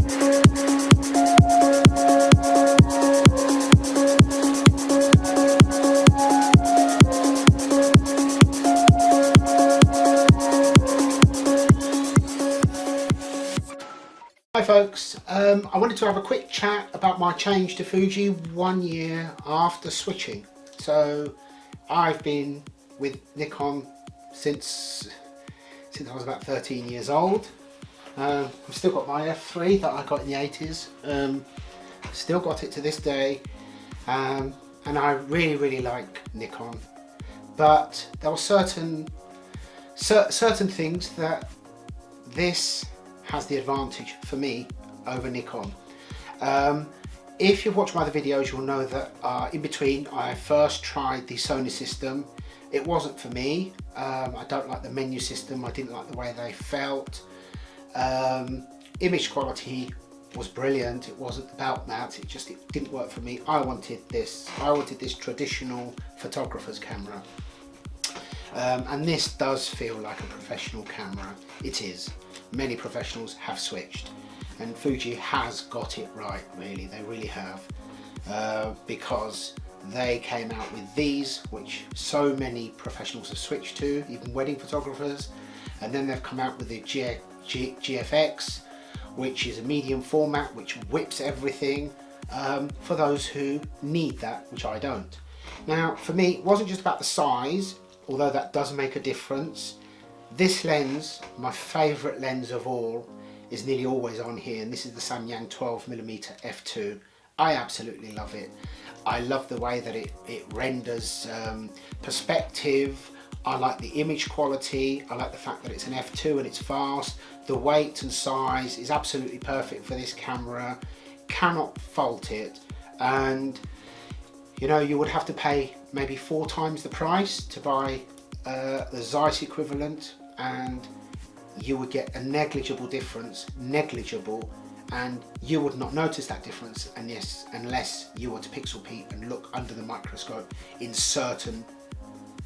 Hi folks, I wanted to have a quick chat about my change to Fuji 1 year after switching. So I've been with Nikon since I was about 13 years old. I've still got my f3 that I got in the 80s, still got it to this day, and I really like Nikon, but there were certain things that this has the advantage for me over Nikon. If you've watched my other videos, you'll know that in between I first tried the Sony system. It wasn't for me. I don't like the menu system, I didn't like the way they felt. Image quality was brilliant, it wasn't about that, it didn't work for me. I wanted this traditional photographer's camera. And this does feel like a professional camera. It is. Many professionals have switched, and Fuji has got it right, really. They really have, because they came out with these, which so many professionals have switched to, even wedding photographers, and then they've come out with the GFX, which is a medium format, which whips everything, for those who need that, which I don't. Now, for me, it wasn't just about the size, although that does make a difference. This lens, my favourite lens of all, is nearly always on here, and this is the Samyang 12mm f2. I absolutely love it. I love the way that it renders perspective. I like the image quality. I like the fact that it's an f2 and it's fast. The weight and size is absolutely perfect for this camera. Cannot fault it. And you know, you would have to pay maybe 4 times the price to buy the Zeiss equivalent, and you would get a negligible difference, and you would not notice that difference unless you were to pixel peep and look under the microscope in certain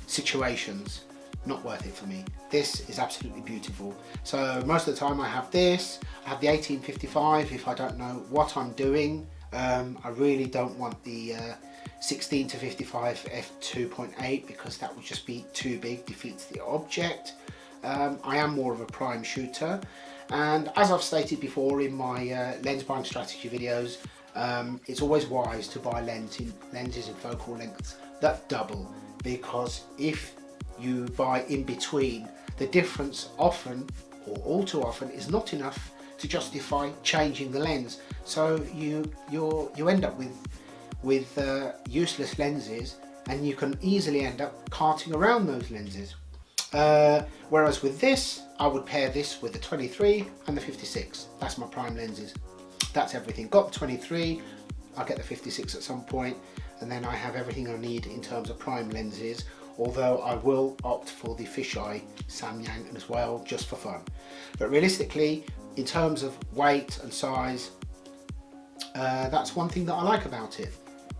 situations. Not worth it for me. This is absolutely beautiful. So most of the time I have this. I have the 1855 if I don't know what I'm doing. I really don't want the 16 to 55 f2.8 because that would just be too big, defeats the object. I am more of a prime shooter, and as I've stated before in my lens buying strategy videos, it's always wise to buy lenses in focal lengths that double, because if you buy in between, the difference often, or all too often, is not enough to justify changing the lens. So you end up with useless lenses, and you can easily end up carting around those lenses. Whereas with this, I would pair this with the 23 and the 56. That's my prime lenses. That's everything. Got the 23, I'll get the 56 at some point, and then I have everything I need in terms of prime lenses, although I will opt for the fisheye Samyang as well, just for fun. But realistically, in terms of weight and size, that's one thing that I like about it.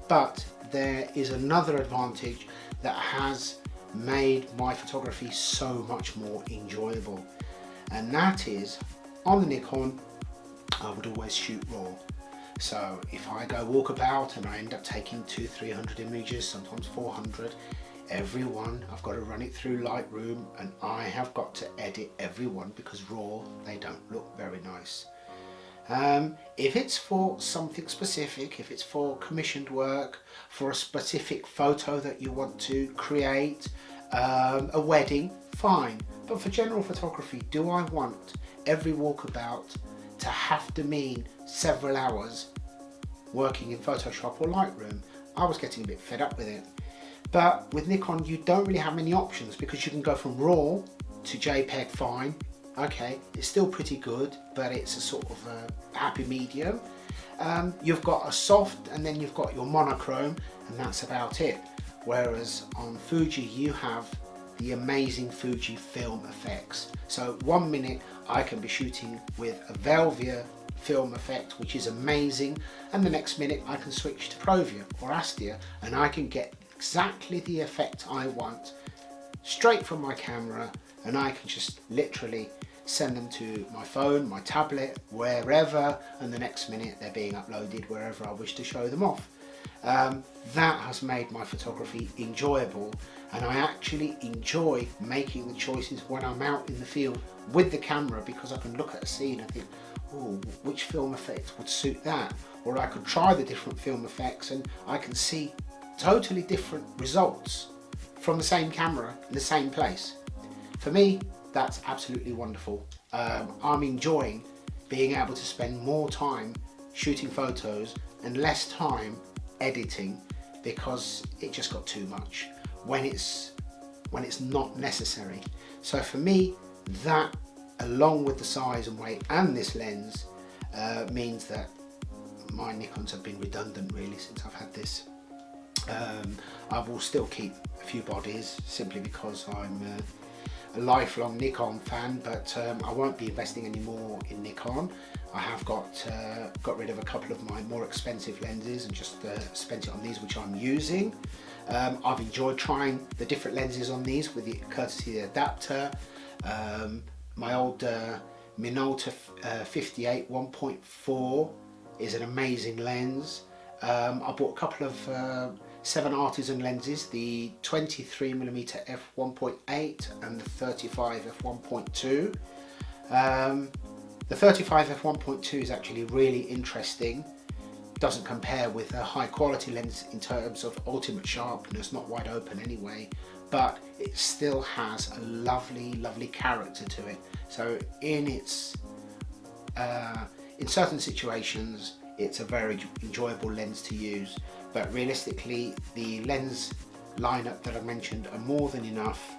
But there is another advantage that has made my photography so much more enjoyable, and that is, on the Nikon, I would always shoot raw. So if I go walkabout and I end up taking 200-300 images, sometimes 400, every one I've got to run it through Lightroom, and I have got to edit every one, because raw, they don't look very nice. If it's for something specific, if it's for commissioned work, for a specific photo that you want to create, a wedding, fine. But for general photography, do I want every walkabout to have to mean several hours working in Photoshop or Lightroom? I was getting a bit fed up with it. But with Nikon, you don't really have many options, because you can go from RAW to JPEG, fine. Okay, it's still pretty good, but it's a sort of a happy medium. You've got a soft, and then you've got your monochrome, and that's about it. Whereas on Fuji, you have the amazing Fuji film effects. So 1 minute I can be shooting with a Velvia film effect, which is amazing, and the next minute I can switch to Provia or Astia, and I can get exactly the effect I want straight from my camera, and I can just literally send them to my phone, my tablet, wherever, and the next minute they're being uploaded wherever I wish to show them off. That has made my photography enjoyable, and I actually enjoy making the choices when I'm out in the field with the camera, because I can look at a scene and think, oh, which film effect would suit that? Or I could try the different film effects and I can see totally different results from the same camera in the same place. For me, that's absolutely wonderful. I'm enjoying being able to spend more time shooting photos and less time editing, because it just got too much when it's not necessary. So for me, that, along with the size and weight and this lens, means that my Nikons have been redundant really since I've had this. I will still keep a few bodies simply because I'm a lifelong Nikon fan, but I won't be investing any more in Nikon. I have got rid of a couple of my more expensive lenses and just spent it on these, which I'm using. I've enjoyed trying the different lenses on these with the courtesy of the adapter. My old Minolta 58 1.4 is an amazing lens. I bought a couple of 7 artisan lenses, the 23mm f1.8 and the 35 f1.2. The 35 f1.2 is actually really interesting. Doesn't compare with a high quality lens in terms of ultimate sharpness, not wide open anyway, but it still has a lovely character to it. So in certain situations it's a very enjoyable lens to use, but realistically the lens lineup that I mentioned are more than enough,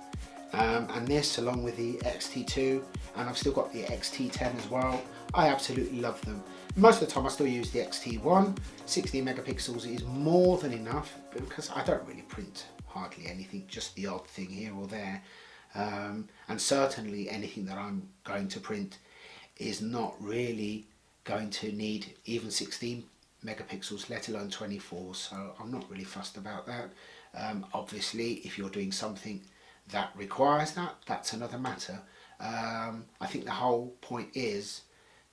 and this, along with the XT2, and I've still got the XT10 as well, I absolutely love them. Most of the time I still use the XT1. 16 megapixels is more than enough, because I don't really print hardly anything, just the odd thing here or there, and certainly anything that I'm going to print is not really going to need even 16 megapixels, let alone 24, so I'm not really fussed about that. Obviously if you're doing something that requires that, that's another matter. I think the whole point is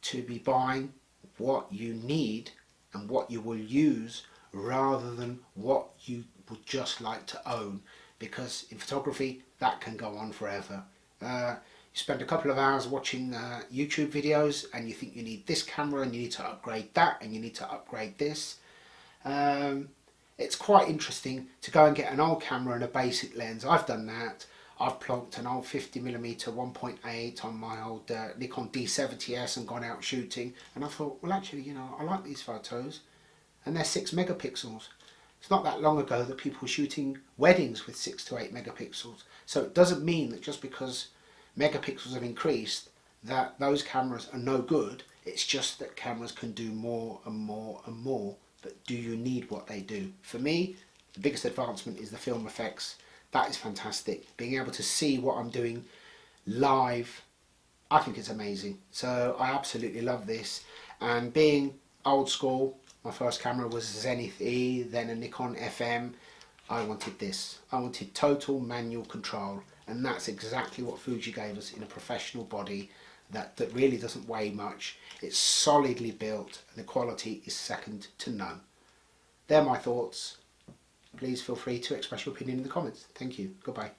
to be buying what you need and what you will use, rather than what you would just like to own, because in photography that can go on forever. You spend a couple of hours watching YouTube videos and you think you need this camera and you need to upgrade that and you need to upgrade this. It's quite interesting to go and get an old camera and a basic lens. I've done that. I've plonked an old 50mm 1.8 on my old Nikon D70S and gone out shooting, and I thought, well actually, you know, I like these photos and they're 6 megapixels. It's not that long ago that people were shooting weddings with 6 to 8 megapixels. So it doesn't mean that just because megapixels have increased that those cameras are no good. It's just that cameras can do more and more and more. But do you need what they do? For me, the biggest advancement is the film effects. That is fantastic. Being able to see what I'm doing live, I think it's amazing. So I absolutely love this. And being old school, my first camera was a Zenith E, then a Nikon FM. I wanted this. I wanted total manual control, and that's exactly what Fuji gave us in a professional body that really doesn't weigh much. It's solidly built and the quality is second to none. They're my thoughts. Please feel free to express your opinion in the comments. Thank you. Goodbye.